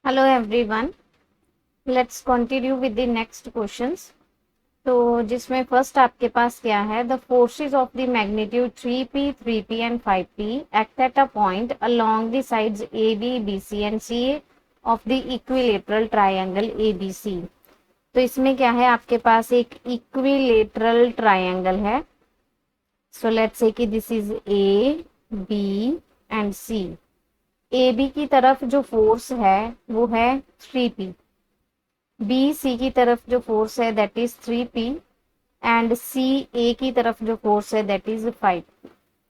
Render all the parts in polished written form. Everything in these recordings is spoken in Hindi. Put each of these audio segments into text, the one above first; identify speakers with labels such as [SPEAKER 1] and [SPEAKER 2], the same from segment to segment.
[SPEAKER 1] Hello everyone, let's continue with the next questions. तो जिसमें फर्स्ट आपके पास क्या है, the forces of the magnitude 3p, 3p and 5p act at a point along the sides AB, BC and CA of the equilateral triangle ABC। तो इसमें क्या है, आपके पास एक इक्विलेटरल ट्रायंगल है। सो लेट्स से कि this is A, B and C। AB की तरफ जो फोर्स है वो है 3p, बी सी की तरफ जो फोर्स है दैट इज 3p एंड सी ए की तरफ जो फोर्स है दैट इज 5।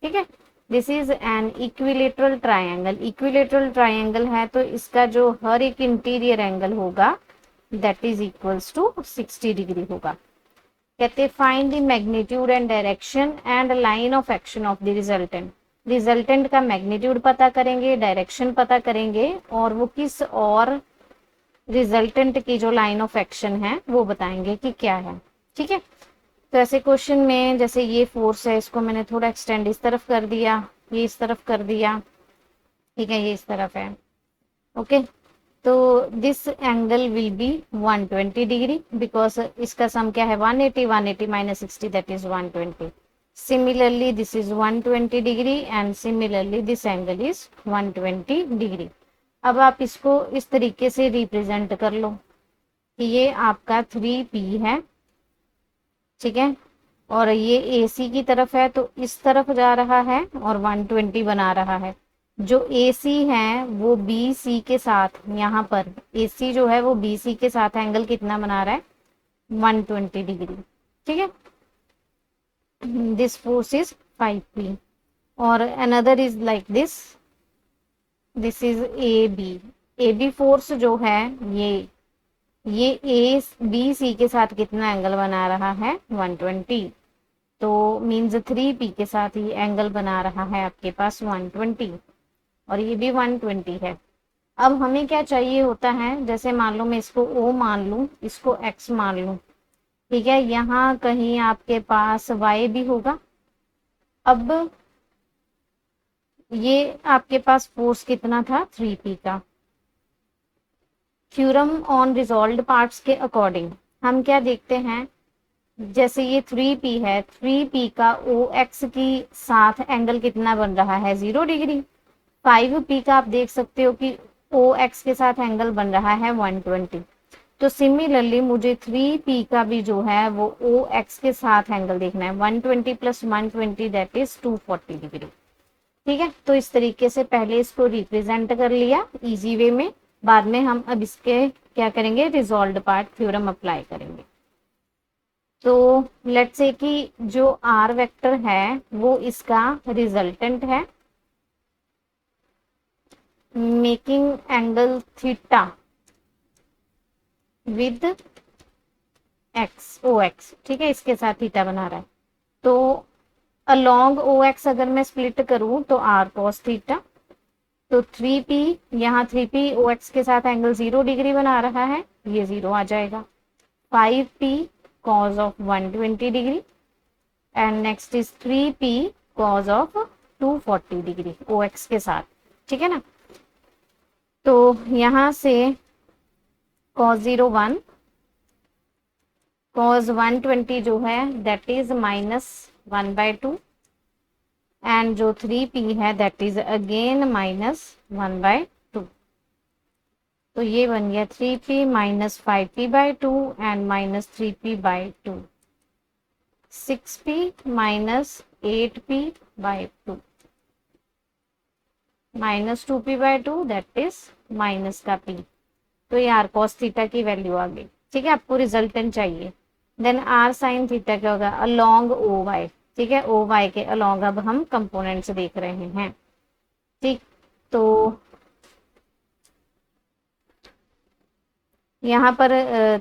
[SPEAKER 1] ठीक है, this is an equilateral triangle. Equilateral triangle है तो इसका जो हर एक इंटीरियर एंगल होगा that is equals to 60 degree होगा। कहते find the magnitude and direction and line of action of the resultant. Resultant का मैग्नीट्यूड पता करेंगे, डायरेक्शन पता करेंगे और वो किस और रिजल्टेंट की जो लाइन ऑफ एक्शन है वो बताएंगे कि क्या है। ठीक है, तो ऐसे क्वेश्चन में जैसे ये फोर्स है, इसको मैंने थोड़ा एक्सटेंड इस तरफ कर दिया, ये इस तरफ कर दिया। ठीक है, ये इस तरफ है। ओके, तो this angle will be 120 degree because इसका सम क्या है 180, 180 minus 60 that is 120। Similarly this is 120 degree and similarly this angle is 120 degree. अब आप इसको इस तरीके से रिप्रेजेंट कर लो कि ये आपका 3p है। ठीक है, और ये AC की तरफ है तो इस तरफ जा रहा है और 120 बना रहा है। जो AC है वो BC के साथ, यहाँ पर AC जो है वो BC के साथ एंगल कितना बना रहा है 120 डिग्री। ठीक है, दिस फोर्स इज 5p और another is like this is AB force जो है ये ए बी सी के साथ कितना एंगल बना रहा है 120। तो मीन्स 3p के साथ ही एंगल बना रहा है आपके पास 120 और ये भी 120 है। अब हमें क्या चाहिए होता है, जैसे मान लो मैं इसको O मान लूं, इसको X मान लूं। ठीक है, यहाँ कहीं आपके पास Y भी होगा। अब ये आपके पास फोर्स कितना था 3p का। थ्योरम ऑन रिजॉल्व्ड पार्ट्स के अकॉर्डिंग हम क्या देखते हैं, जैसे ये 3p है, 3p का OX की साथ एंगल कितना बन रहा है 0 डिग्री। 5p का आप देख सकते हो कि OX के साथ एंगल बन रहा है 120। तो सिमिलरली मुझे 3p का भी जो है वो OX के साथ एंगल देखना है 120 प्लस 120 दैट इज 240 डिग्री। ठीक है, तो इस तरीके से पहले इसको रिप्रेजेंट कर लिया इजी वे में, बाद में हम अब इसके क्या करेंगे रिजॉल्व्ड पार्ट थ्योरम अप्लाई करेंगे। तो लेट्स से कि जो R वेक्टर है वो इसका रिजल्टेंट है, making angle theta with OX। ठीक है, इसके साथ थीटा बना रहा है। तो अलोंग OX अगर मैं स्प्लिट करूं तो R cos थीटा, तो 3p, यहाँ 3p OX के साथ एंगल 0 डिग्री बना रहा है, ये 0 आ जाएगा। 5p cos of 120 degree and next is 3p cos of 240 degree OX के साथ। ठीक है ना, तो यहां से cos 0 1, cos 120 जो है दैट इज -1/2 एंड जो 3p है दैट इज अगेन -1/2। तो ये बन गया 3p minus 5p/2 and -3p/2, 6p minus 8p/2 minus 2p/2 that is minus का p। तो ये r cos थीटा की वैल्यू आ गई। ठीक है, आपको रिजल्टेंट चाहिए। देन r sin थीटा क्या होगा अलोंग OY। ठीक है, OY के अलोंग अब हम कंपोनेंट्स देख रहे हैं। ठीक, तो यहाँ पर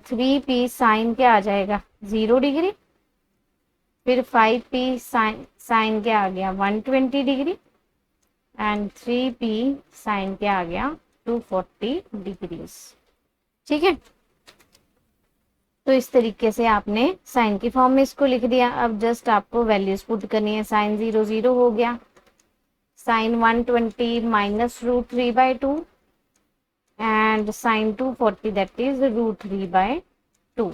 [SPEAKER 1] 3p साइन क्या आ जाएगा 0 डिग्री, फिर 5p साइन क्या आ गया 120 डिग्री एंड 3p साइन क्या आ गया 240 डिग्रीज। ठीक है, तो इस तरीके से आपने साइन की फॉर्म में इसको लिख दिया। अब जस्ट आपको वैल्यूज पुट करनी है। साइन 0 0 हो गया, sine 120 -√3/2 and sine 240 that is √3/2।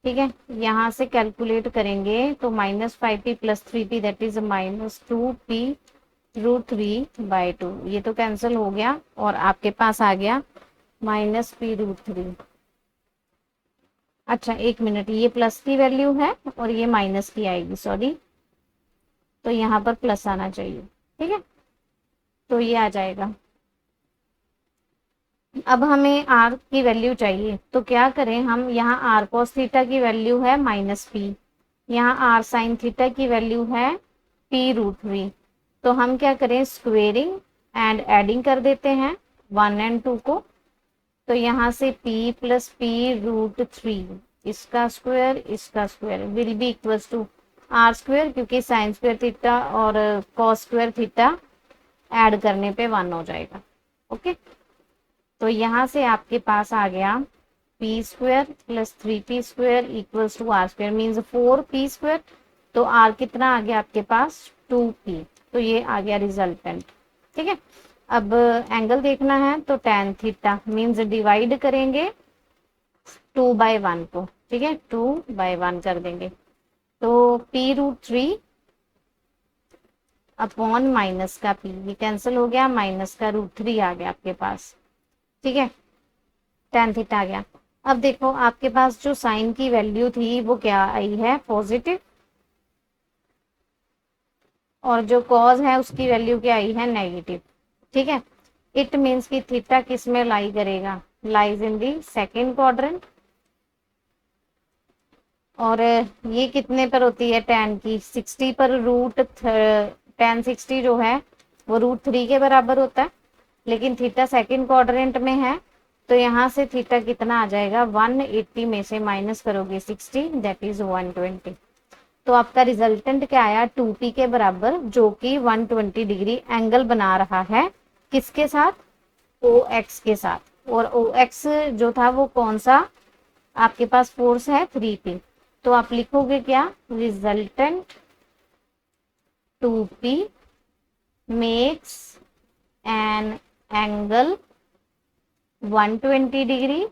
[SPEAKER 1] ठीक है, यहाँ से कैलकुलेट करेंगे तो -5p + 3p that is -2p√3/2। ये तो कैंसिल हो गया और आपके पास आ गया -p√3। अच्छा एक मिनट, ये प्लस की वैल्यू है और ये माइनस की आएगी, सॉरी, तो यहाँ पर प्लस आना चाहिए। ठीक है, तो ये आ जाएगा। अब हमें r की वैल्यू चाहिए, तो क्या करें हम, यहाँ r cos थीटा की वैल्यू है -p, यहाँ r sin थीटा की वैल्यू है p√3। तो हम क्या करें, स्क्वेयरिंग एंड एडिंग कर देते हैं 1 और 2 को। तो यहाँ से p + p√3, इसका square will be equals to r², क्योंकि साइन स्क्वायर थीटा और कॉस स्क्वायर थीटा ऐड करने पे 1 हो जाएगा। ओके, तो यहाँ से आपके पास आ गया p² + 3p² equals to r², means 4p²। तो r कितना आ गया आपके पास, 2p। तो ये आ गया रिजल्टेंट। ठीक है, अब एंगल देखना है तो tan थीटा मीन्स डिवाइड करेंगे 2/1 को। ठीक है, 2/1 कर देंगे, तो p√3 अपॉन माइनस का p, ये कैंसिल हो गया, माइनस का √3 आ गया आपके पास। ठीक है, tan थीटा आ गया। अब देखो आपके पास जो साइन की वैल्यू थी वो क्या आई है, पॉजिटिव, और जो कॉज है उसकी वैल्यू क्या आई है, नेगेटिव। ठीक है, इट मीन्स कि थीटा किस में लाई करेगा, lies in the second quadrant. और ये कितने पर होती है tan की, 60 पर, tan 60 जो है वो √3 के बराबर होता है, लेकिन थीटा सेकेंड क्वाड्रेंट में है, तो यहाँ से थीटा कितना आ जाएगा, 180 में से माइनस करोगे 60 दैट इज 120। तो आपका रिजल्टेंट क्या आया, 2p के बराबर, जो कि 120 डिग्री एंगल बना रहा है, किसके साथ, OX के साथ। और OX जो था वो कौन सा, आपके पास फोर्स है 3p। तो आप लिखोगे क्या, resultant 2p makes an angle 120 degree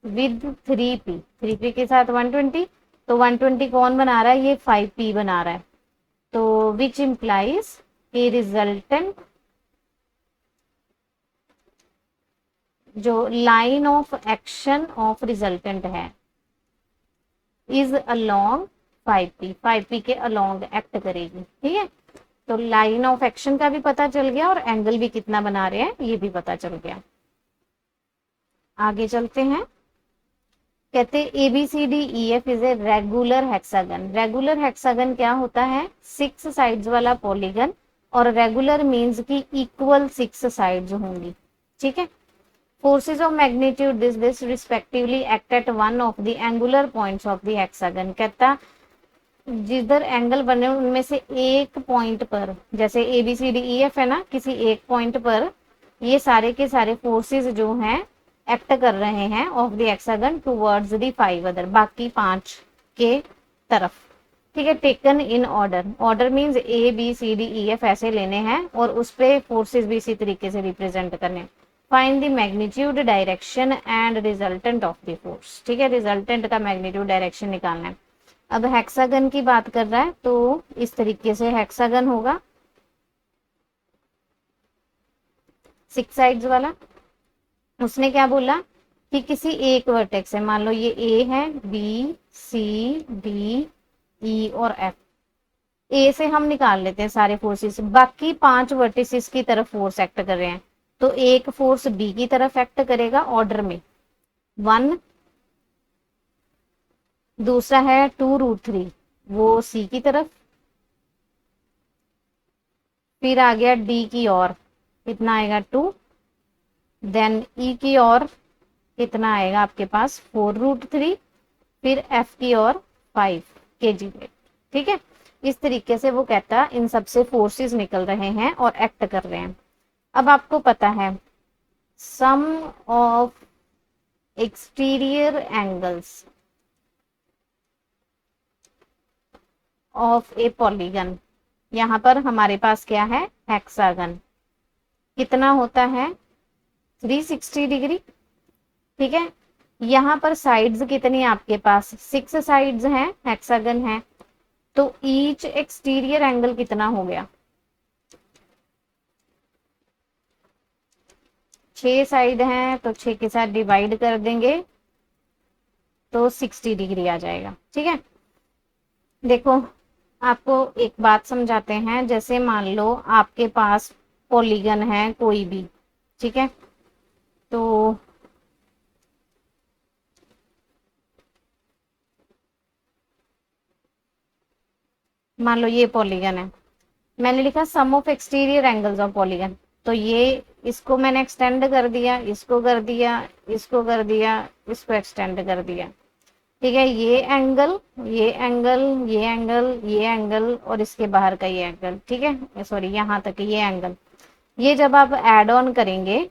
[SPEAKER 1] with 3p, 3p के साथ 120। तो 120 कौन बना रहा है, ये 5p बना रहा है। तो विच इंप्लाइज ए रिजल्टेंट, जो line of action of resultant है, इज अलोंग 5p, 5p के अलोंग एक्ट करेगी। ठीक है, तो लाइन ऑफ एक्शन का भी पता चल गया और एंगल भी कितना बना रहे हैं ये भी पता चल गया। आगे चलते हैं, कहते ABCDEF is a regular hexagon. Regular hexagon क्या होता है, 6 साइड्स वाला पॉलीगन, और रेगुलर मींस की इक्वल 6 साइड्स होंगी। ठीक है, forces of magnitude this respectively act at one of the angular points of the hexagon। कहता जिधर एंगल बने उनमें से एक पॉइंट पर, जैसे ABCDEF है ना, किसी एक पॉइंट पर ये सारे के सारे फोर्सेस जो हैं एक्ट कर रहे हैं of the hexagon towards the 5 other, बाकी 5 के तरफ। ठीक है, taken in order, order means ABCDEF ऐसे लेने हैं और उस पे फोर्सेस भी इसी तरीके से रिप्रेजेंट करने। Find the magnitude, direction and resultant of the force. ठीक है, रिजल्टेंट का मैग्नीट्यूड डायरेक्शन निकालना है। अब हेक्सागन की बात कर रहा है तो इस तरीके से हेक्सागन होगा, 6 साइड्स वाला। उसने क्या बोला कि किसी एक वर्टेक्स है, मान लो ये A है, B C D E और F, A से हम निकाल लेते हैं सारे फोर्सेस, बाकी 5 वर्टिसेस की तरफ फोर्स एक्ट कर रहे हैं। तो एक फोर्स B की तरफ एक्ट करेगा ऑर्डर में 1, दूसरा है 2√3 वो C की तरफ, फिर आ गया D की ओर, कितना आएगा 2, देन E की ओर कितना आएगा आपके पास 4√3, फिर F की ओर 5 kg वेट। ठीक है, इस तरीके से वो कहता इन सबसे फोर्सेस निकल रहे हैं और एक्ट कर रहे हैं। अब आपको पता है sum of exterior angles of a polygon, यहां पर हमारे पास क्या है हेक्सागन, कितना होता है 360 डिग्री। ठीक है, यहाँ पर साइड्स कितनी आपके पास, 6 साइड्स हैं, हेक्सागन है, तो ईच एक्सटीरियर एंगल कितना हो गया, 6 साइड हैं तो 6 के साथ डिवाइड कर देंगे तो 60 डिग्री आ जाएगा। ठीक है, देखो आपको एक बात समझाते हैं, जैसे मान लो आपके पास पॉलीगन है कोई भी, ठीक है, तो मान लो ये पॉलीगन है, मैंने लिखा sum of exterior angles of polygon, तो ये इसको मैंने एक्सटेंड कर दिया, इसको कर दिया, इसको कर दिया, इसको एक्सटेंड कर दिया। ठीक है, ये एंगल, ये एंगल, ये एंगल, ये एंगल और इसके बाहर का ये एंगल। ठीक है, सॉरी यहाँ तक ये एंगल, ये जब आप ऐड ऑन करेंगे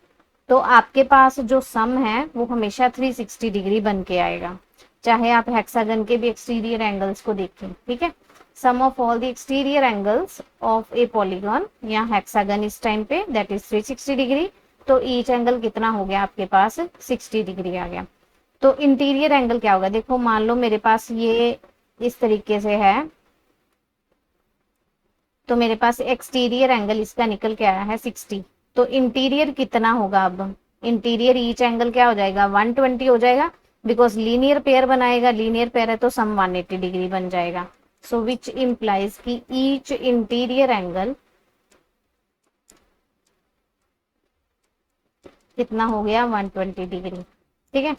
[SPEAKER 1] तो आपके पास जो सम है वो हमेशा 360 डिग्री बन के आएगा, चाहे आप हेक्सागन के भी एक्सटीरियर एंगल्स को देखें। ठीक है, sum of all the exterior angles of a polygon या हेक्सागन इस टाइम पे दैट इज 360 डिग्री, तो ईच एंगल कितना हो गया आपके पास, 60 डिग्री आ गया। तो इंटीरियर एंगल क्या होगा, देखो मान लो मेरे पास ये इस तरीके से है, तो मेरे पास एक्सटीरियर एंगल इसका निकल के आया है 60, तो इंटीरियर कितना होगा, अब इंटीरियर ईच एंगल क्या हो जाएगा, 120 हो जाएगा, बिकॉज लीनियर पेयर बनाएगा, लीनियर पेयर है तो सम 180 डिग्री बन जाएगा। सो विच इंप्लाइज की ईच इंटीरियर एंगल कितना हो गया, 120 डिग्री। ठीक है,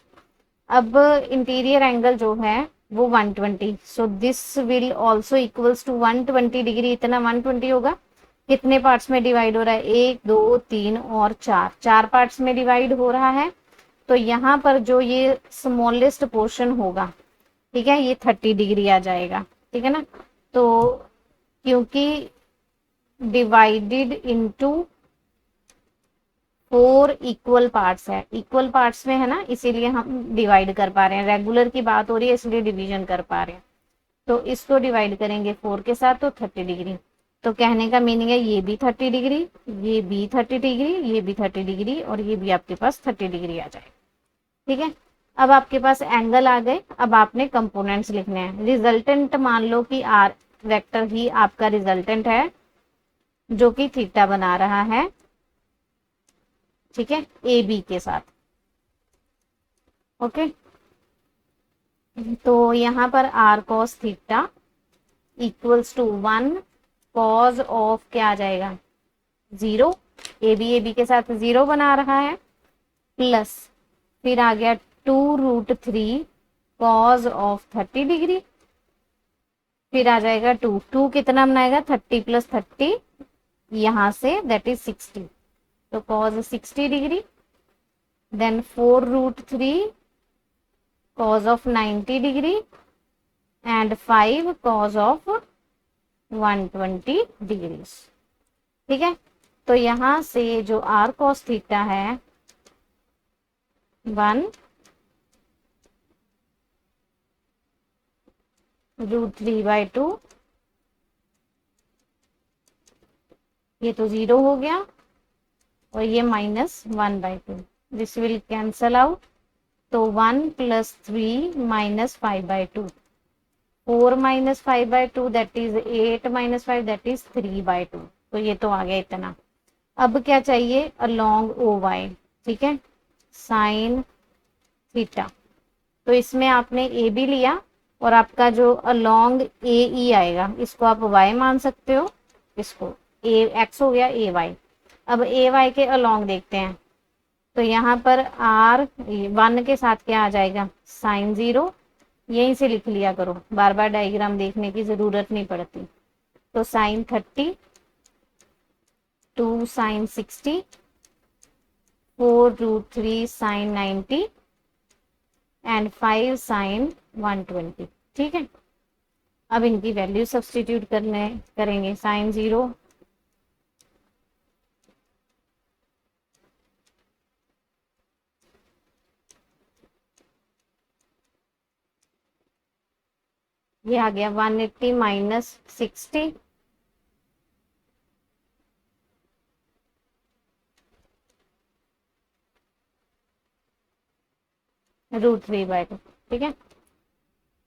[SPEAKER 1] अब इंटीरियर एंगल जो है वो 120, so this will also equals to 120 degree, इतना 120 होगा। कितने पार्ट्स में डिवाइड हो रहा है, 1 2 3 और 4, 4 पार्ट्स में डिवाइड हो रहा है, तो यहाँ पर जो ये स्मॉलेस्ट पोर्शन होगा, ठीक है, ये 30 डिग्री आ जाएगा। ठीक है ना, तो क्योंकि डिवाइडेड इनटू 4 इक्वल पार्ट्स है, इक्वल पार्ट्स में है ना, इसीलिए हम डिवाइड कर पा रहे हैं, रेगुलर की बात हो रही है इसलिए डिवीजन कर पा रहे हैं। तो इसको डिवाइड करेंगे 4 के साथ तो 30 डिग्री, तो कहने का मीनिंग है ये भी 30 डिग्री, ये भी 30 डिग्री, ये भी 30 डिग्री और ये भी आपके पास 30 डिग्री आ जाए। ठीक है, अब आपके पास एंगल आ गए, अब आपने कंपोनेंट्स लिखने हैं। रिजल्टेंट मान लो कि आर वेक्टर ही आपका रिजल्टेंट है जो कि थीटा बना रहा है। ठीक है, ए बी के साथ। ओके, तो यहाँ पर R cos theta equals to 1 cos of क्या आ जाएगा, 0, ए बी के साथ 0 बना रहा है, प्लस फिर आ गया 2√3 कॉज ऑफ 30 डिग्री, फिर आ जाएगा 2 कितना बनाएगा, 30 प्लस 30 यहां से दैट इज 60, तो cos 60 degree, then 4√3 cos of 90 degree and 5 cos of 120 degree. ठीक है, तो यहां से जो r cos थीटा है 1√3/2, ये तो 0 हो गया और ये -1/2, दिस विल कैंसल आउट, तो 1 + 3 - 5/2, 4 - 5/2 दैट इज 8 - 5 दैट इज 3/2, तो ये तो आ गया इतना। अब क्या चाहिए, अलोंग ओ वाई। ठीक है, साइन थीटा, तो इसमें आपने ए बी लिया और आपका जो अलोंग ए ई आएगा इसको आप वाई मान सकते हो, इसको ए एक्स हो गया, ए वाई। अब ए वाई के अलोंग देखते हैं, तो यहाँ पर आर 1 के साथ क्या आ जाएगा, साइन 0, यहीं से लिख लिया करो, बार बार डायग्राम देखने की जरूरत नहीं पड़ती। तो sine 30, 2 sine 60, 4√3 sine 90 and 5 sine 120। ठीक है, अब इनकी वैल्यू सब्सटीट्यूट करेंगे, साइन 0 ये आ गया 180 माइनस 60, √3/2। ठीक है,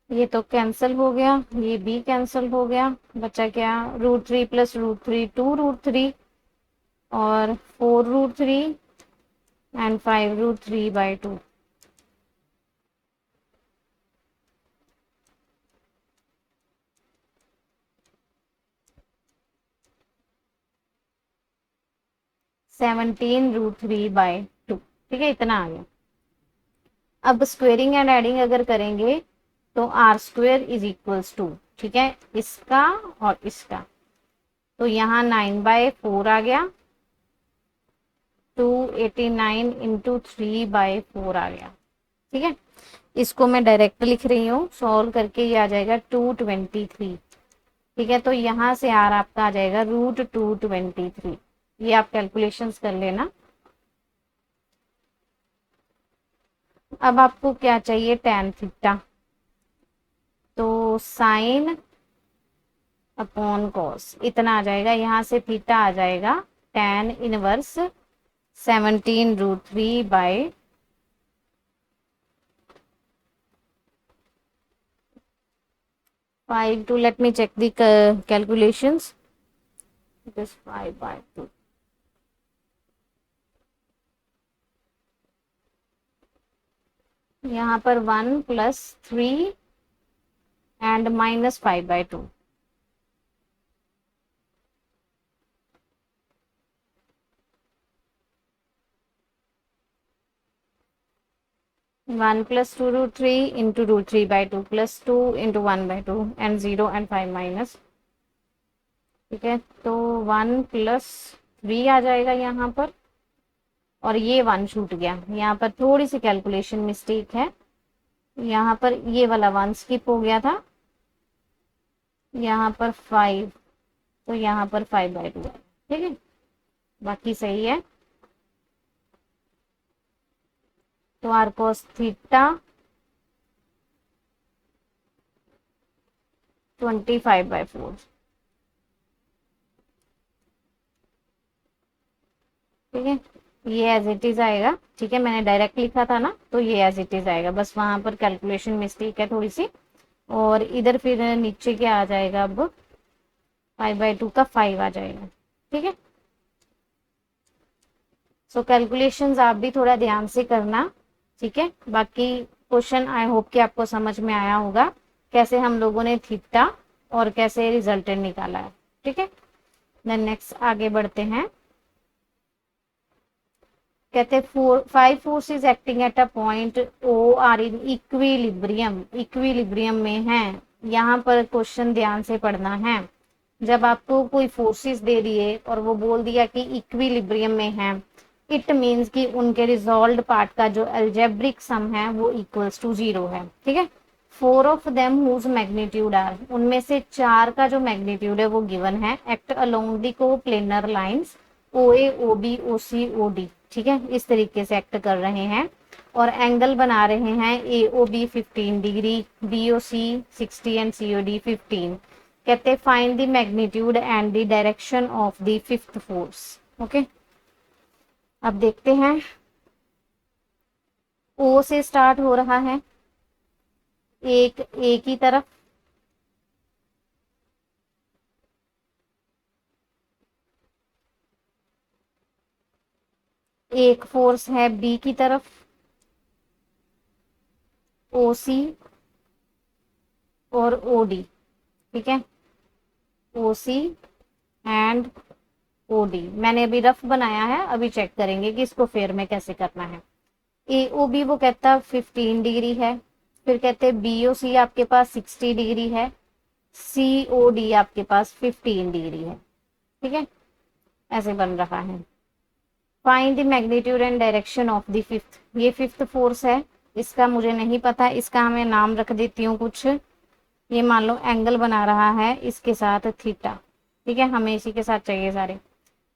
[SPEAKER 1] ये तो कैंसिल हो गया, ये भी कैंसिल हो गया, बचा क्या, √3 + √3 2√3 और 4√3 एंड 5√3/2। (17√3/2). ठीक है, इतना आ गया। अब स्क्वेयरिंग एंड एडिंग अगर करेंगे तो r² = 2। ठीक है, इसका और इसका, तो यहाँ 9/4 आ गया, 289 × 3/4 आ गया। ठीक है, इसको मैं डायरेक्ट लिख रही हूँ, सॉल्व करके ये आ जाएगा 223। ठीक है, तो यहाँ से आर आपका आ जाएगा √223। ये आप कैलकुलेशंस कर लेना। अब आपको क्या चाहिए, tan थीटा, तो साइन अपॉन कॉस इतना आ जाएगा, यहाँ से थीटा आ जाएगा tan 1 17√3/, let me check the calculations. It is 5/2. यहाँ पर 1 + 3 and -5/2। One + 2√3 × √3/2 + 2 × 1/2 and 0 and 5 minus. ठीक है, तो 1 + 3 आ जाएगा यहाँ पर, और ये 1 छूट गया, यहाँ पर थोड़ी सी कैलकुलेशन मिस्टेक है, यहाँ पर ये वाला 1 स्किप हो गया था, यहाँ पर 5, तो यहाँ पर 5/2 है। ठीक है, बाकी सही है। तो r cos थीटा 25/4। ठीक है, ये एज इट इज आएगा। ठीक है, मैंने डायरेक्ट लिखा था ना, तो ये एज इट इज आएगा, बस वहां पर कैलकुलेशन मिस्टेक है थोड़ी सी। और इधर फिर नीचे क्या आ जाएगा, अब 5/2 का 5 आ जाएगा। ठीक है, सो कैलकुलेशंस आप भी थोड़ा ध्यान से करना। ठीक है, बाकी क्वेश्चन आई होप कि आपको समझ में आया होगा, कैसे हम लोगों ने थीटा और कैसे रिजल्टेंट निकाला है। ठीक है, देन नेक्स्ट आगे बढ़ते हैं। कहते हैं 5 forces acting at a point O are in equilibrium, equilibrium में है। यहाँ पर क्वेश्चन ध्यान से पढ़ना है। जब आपको कोई फोर्सेस दे दिए और वो बोल दिया कि इक्विलिब्रियम में है, इट मीन्स कि उनके रिजॉल्व पार्ट का जो अलजेब्रिक सम है वो इक्वल्स टू 0 है। ठीक है, 4 of them whose magnitude are, उनमें से 4 का जो मैग्नीट्यूड है वो गिवन है, एक्ट अलोंग दी को planar lines OA OB OC OD। ठीक है, इस तरीके से एक्ट कर रहे हैं और एंगल बना रहे हैं AOB 15 degree, BOC 60 and COD 15। कहते हैं find the magnitude and the direction of the fifth force. Okay, अब देखते हैं। O से स्टार्ट हो रहा है, एक A की तरफ, एक फोर्स है B की तरफ, OC और OD। ठीक है, OC एंड OD मैंने अभी रफ बनाया है, अभी चेक करेंगे कि इसको फेयर में कैसे करना है। AOB वो कहता 15 डिग्री है, फिर कहते हैं BOC आपके पास 60 डिग्री है, COD आपके पास 15 डिग्री है। ठीक है, ऐसे बन रहा है। Find the magnitude and direction of the fifth, ये फिफ्थ फोर्स है, इसका मुझे नहीं पता, इसका हमें नाम रख देती हूँ कुछ। ये मान लो एंगल बना रहा है इसके साथ थीटा। ठीक है, हमें इसी के साथ चाहिए सारे।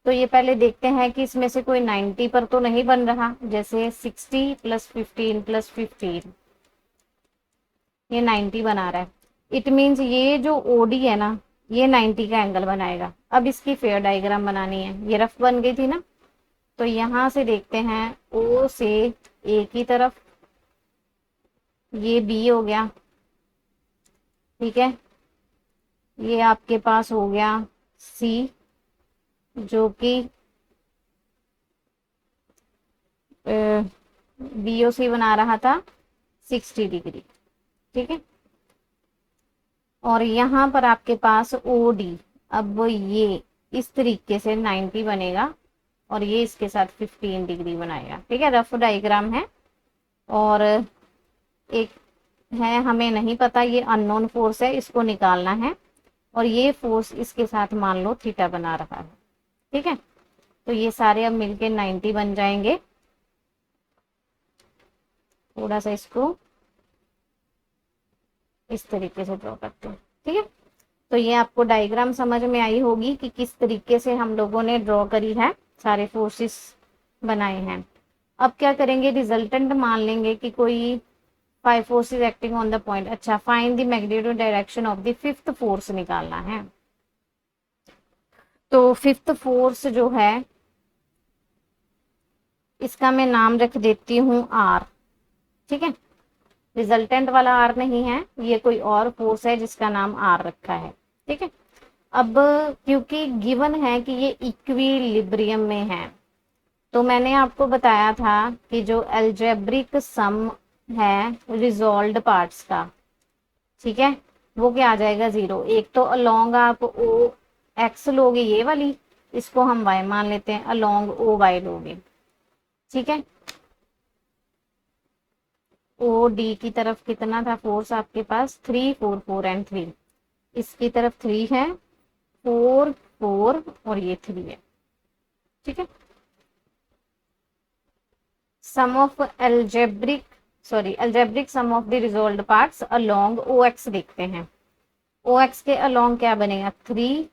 [SPEAKER 1] तो ये पहले देखते हैं कि इसमें से कोई 90 पर तो नहीं बन रहा, जैसे 60 + 15 + 15 ये 90 बना रहा है। इट मीन्स ये जो OD है ना, ये 90 का एंगल बनाएगा। अब इसकी फेयर डायग्राम बनानी है, ये रफ बन गई थी ना, तो यहां से देखते हैं O से A की तरफ, ये बी हो गया, ठीक है। ये आपके पास हो गया सी, जो कि बीओसी बना रहा था 60 डिग्री, ठीक है। और यहाँ पर आपके पास ओ डी, अब ये इस तरीके से 90 बनेगा और ये इसके साथ 15 डिग्री बनाएगा, ठीक है। रफ डायग्राम है। और एक है, हमें नहीं पता, ये अननोन फोर्स है, इसको निकालना है। और ये फोर्स इसके साथ मान लो थीटा बना रहा है, ठीक है। तो ये सारे अब मिलके 90 बन जाएंगे। थोड़ा सा इसको इस तरीके से ड्रॉ करते हैं, ठीक है। तो ये आपको डायग्राम समझ में आई होगी कि किस तरीके से हम लोगों ने ड्रॉ करी है, सारे फोर्सेस बनाए हैं। अब क्या करेंगे, रिजल्टेंट मान लेंगे कि कोई 5 forces acting on the point. अच्छा, find the magnitude direction of the fifth force निकालना है। तो फिफ्थ फोर्स जो है, इसका मैं नाम रख देती हूँ आर, ठीक है। रिजल्टेंट वाला आर नहीं है, ये कोई और फोर्स है जिसका नाम आर रखा है, ठीक है। अब क्योंकि गिवन है कि ये इक्विलिब्रियम में है, तो मैंने आपको बताया था कि जो अलजेब्रिक सम है रिजॉल्व्ड पार्ट्स का, ठीक है, वो क्या आ जाएगा, 0। एक तो अलोंग आप ओ एक्स लोगे, ये वाली, इसको हम वाई मान लेते हैं, अलोंग ओ वाई लोगे, ठीक है। ओ डी की तरफ कितना था फोर्स आपके पास, 3 4 4 एंड 3, इसकी तरफ 3 है, 4 4 और ये 3 है, ठीक है। Sum of algebraic sum of the resolved parts along O X देखते हैं। ओ एक्स के अलोंग क्या बनेगा, 3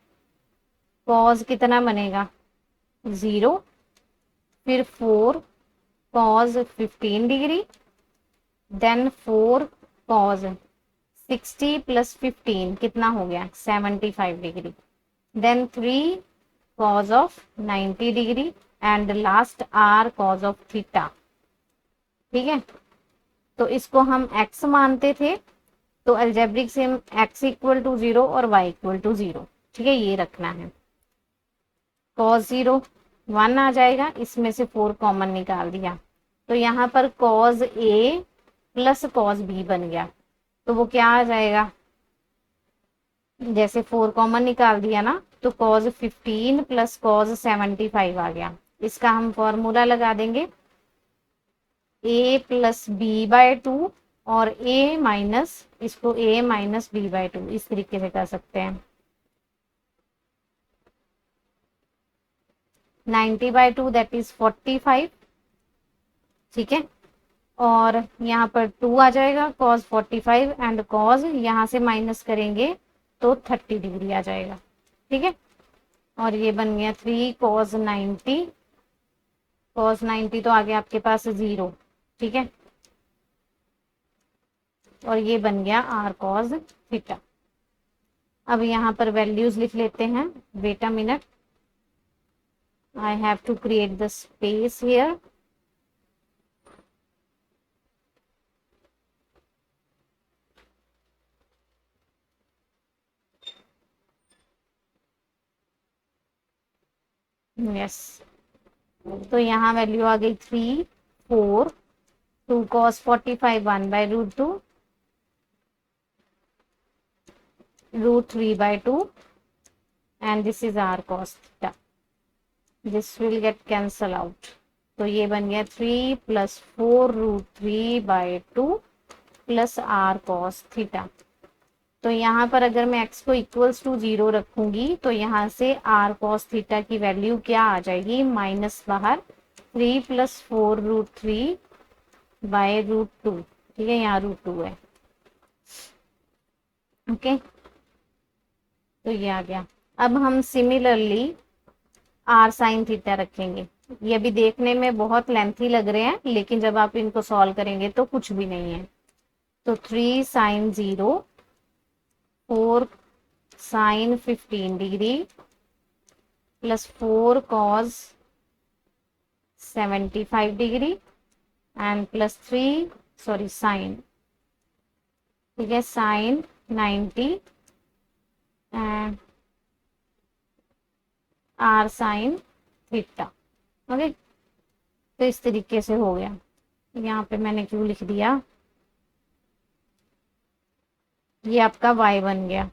[SPEAKER 1] कॉज कितना बनेगा, 0, फिर 4 cos 15 degree, then 4 cos 60 plus 15 कितना हो गया, 75 degree, then 3 cos of 90 degree and last R cos of theta, ठीक है। तो इसको हम x मानते थे, तो अलजेब्रिक से हम x इक्वल टू 0 और y इक्वल टू 0, ठीक है, ये रखना है। cos 0 1 आ जाएगा, इसमें से 4 कॉमन निकाल दिया, तो यहाँ पर cos a plus cos b बन गया। तो वो क्या आ जाएगा, जैसे 4 कॉमन निकाल दिया ना, तो cos 15 प्लस cos 75 आ गया। इसका हम फॉर्मूला लगा देंगे, a प्लस बी बाय 2 और a माइनस, इसको a माइनस बी बाय 2, इस तरीके से कर सकते हैं। 90/2 दैट इज 45, ठीक है। और यहाँ पर 2 आ जाएगा, cos 45 एंड cos यहाँ से माइनस करेंगे तो 30 डिग्री आ जाएगा, ठीक है। और ये बन गया 3 cos 90, cos 90 तो आ गया आपके पास 0, ठीक है। और ये बन गया r cos थीटा। अब यहाँ पर वैल्यूज लिख लेते हैं, wait a minute, I have to create the space here. Yes. तो यहाँ वैल्यू आ गई 3 4 2 cos 45 1 by root 2 root 3 by 2 and this is r cos theta. This will get cancel out. तो ये बन गया 3 plus 4 root 3 by 2 plus r cos theta. तो यहाँ पर अगर मैं x को इक्वल्स टू 0 रखूंगी, तो यहाँ से r cos थीटा की वैल्यू क्या आ जाएगी, माइनस बाहर 3 प्लस 4 रूट 3 बाय रूट 2, ठीक है, यहाँ रूट 2 है, ओके। तो ये आ गया। अब हम सिमिलरली r साइन थीटा रखेंगे। ये अभी देखने में बहुत लेंथी लग रहे हैं, लेकिन जब आप इनको सॉल्व करेंगे तो कुछ भी नहीं है। तो 3 sine 0 4 sine 15 degree plus 4 cos 75 degree and plus 3 sorry sine ठीक है, sine 90 and R sine theta. Okay, तो इस तरीके से हो गया। यहाँ पे मैंने क्यों लिख दिया, ये आपका y बन गया।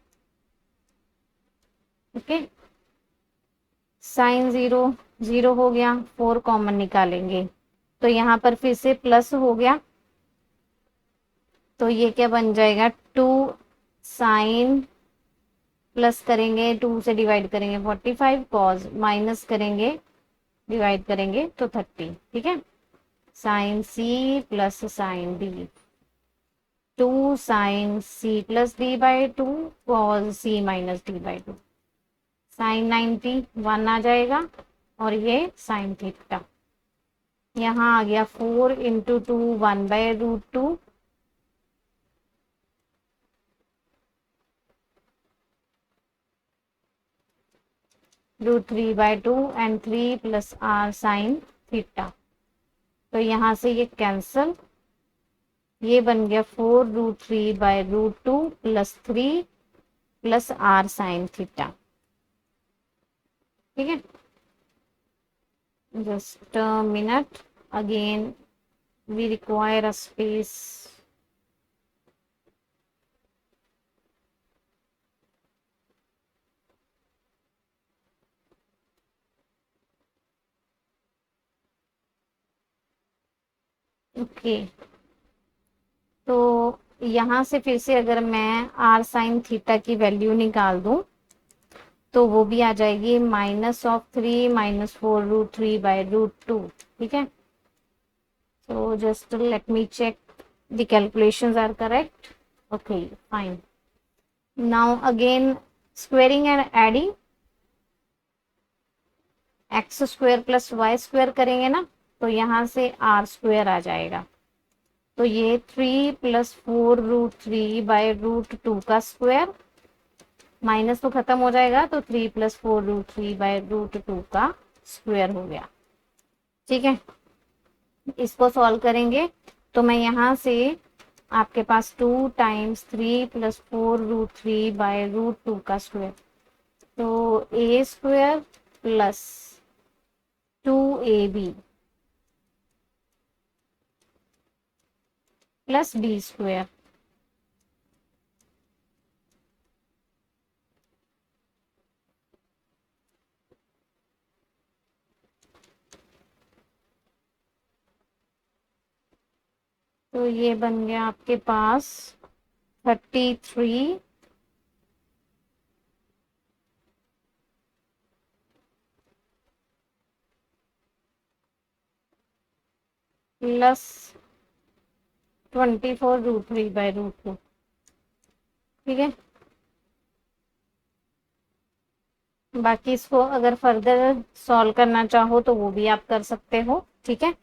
[SPEAKER 1] ओके, साइन 0 0 हो गया, 4 कॉमन निकालेंगे तो यहाँ पर फिर से प्लस हो गया, तो ये क्या बन जाएगा, 2 साइन, प्लस करेंगे 2 से डिवाइड करेंगे 45, कॉस माइनस करेंगे डिवाइड करेंगे तो 30। ठीक है, sine C plus sine D, 2 sine C plus D by 2 cos C minus D by 2, sine 90 1 आ जाएगा और ये साइन थीटा। यहाँ आ गया 4 into 2 1 by root 2, root 3 by 2 and 3 plus R sine theta. तो यहाँ से ये कैंसल, ये बन गया 4 root 3 by root 2 plus 3 plus R sine theta. ठीक है, just a minute, again we require a space। Okay, तो यहाँ से फिर से अगर मैं आर साइन थीटा की वैल्यू निकाल दूं तो वो भी आ जाएगी -3 -4 रूट 3 बाय रूट 2। ठीक है, so just let me check the calculations are correct। okay, fine, now again squaring and adding, x square plus Y square करेंगे ना तो यहाँ से आर स्क्वायर आ जाएगा, तो ये 3 प्लस 4 रूट 3 बाय रूट 2 का स्क्वायर, माइनस तो खत्म हो जाएगा तो 3 प्लस 4 रूट 3 बाय रूट 2 का स्क्वायर हो गया। ठीक है, इसको सॉल्व करेंगे तो मैं यहाँ से आपके पास 2 times 3 plus 4 root 3 by root 2 का स्क्वायर, तो a square plus 2ab plus b square, तो ये बन गया आपके पास 33 प्लस 24 रूट 3 बाय रूट 2। ठीक है, बाकी इसको अगर फर्दर सॉल्व करना चाहो तो वो भी आप कर सकते हो। ठीक है,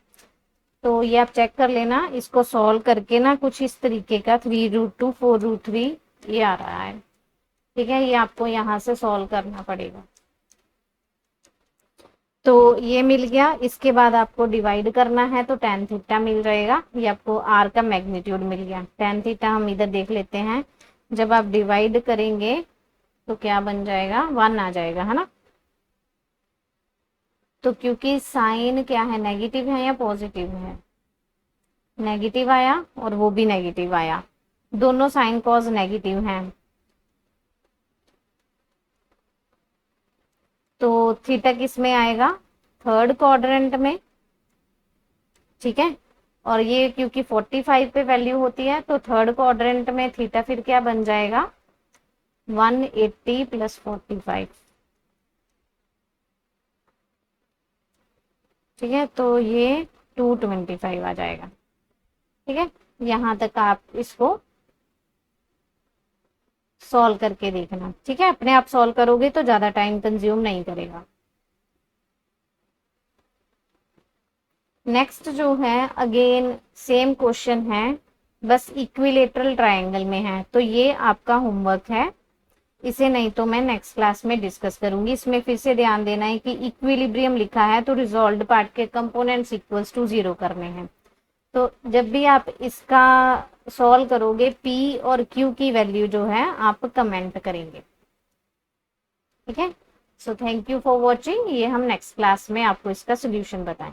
[SPEAKER 1] तो ये आप चेक कर लेना, इसको सॉल्व करके ना कुछ इस तरीके का 3 रूट 2 4 रूट 3 ये आ रहा है। ठीक है, ये आपको यहाँ से सॉल्व करना पड़ेगा। तो ये मिल गया, इसके बाद आपको डिवाइड करना है तो tan थीटा मिल जाएगा, ये आपको r का मैग्नीट्यूड मिल गया। tan थीटा हम इधर देख लेते हैं, जब आप डिवाइड करेंगे तो क्या बन जाएगा, 1 आ जाएगा, है ना। तो क्योंकि साइन क्या है, नेगेटिव है या पॉजिटिव है, नेगेटिव आया और वो भी नेगेटिव आया, दोनों साइन कॉज नेगेटिव हैं, तो थीटा किस में आएगा, थर्ड क्वाड्रेंट में। ठीक है, और ये क्योंकि 45 पे वैल्यू होती है तो थर्ड क्वाड्रेंट में थीटा फिर क्या बन जाएगा, 180 प्लस 45। ठीक है, तो ये 225 आ जाएगा। ठीक है, यहां तक आप इसको सॉल्व करके देखना। ठीक है, अपने आप सॉल्व करोगे तो ज्यादा टाइम कंज्यूम नहीं करेगा। नेक्स्ट जो है अगेन सेम क्वेश्चन है, बस इक्विलेटरल ट्रायंगल में है, तो ये आपका होमवर्क है, इसे नहीं तो मैं नेक्स्ट क्लास में डिस्कस करूंगी। इसमें फिर से ध्यान देना है कि इक्विलिब्रियम लिखा है तो रिजॉल्व्ड पार्ट के कंपोनेंट्स इक्वल्स टू 0 करने हैं। तो जब भी आप इसका सॉल्व करोगे P और Q की वैल्यू जो है आप कमेंट करेंगे, ठीक है। So thank you for watching. ये हम नेक्स्ट क्लास में आपको इसका सोल्यूशन बताएं।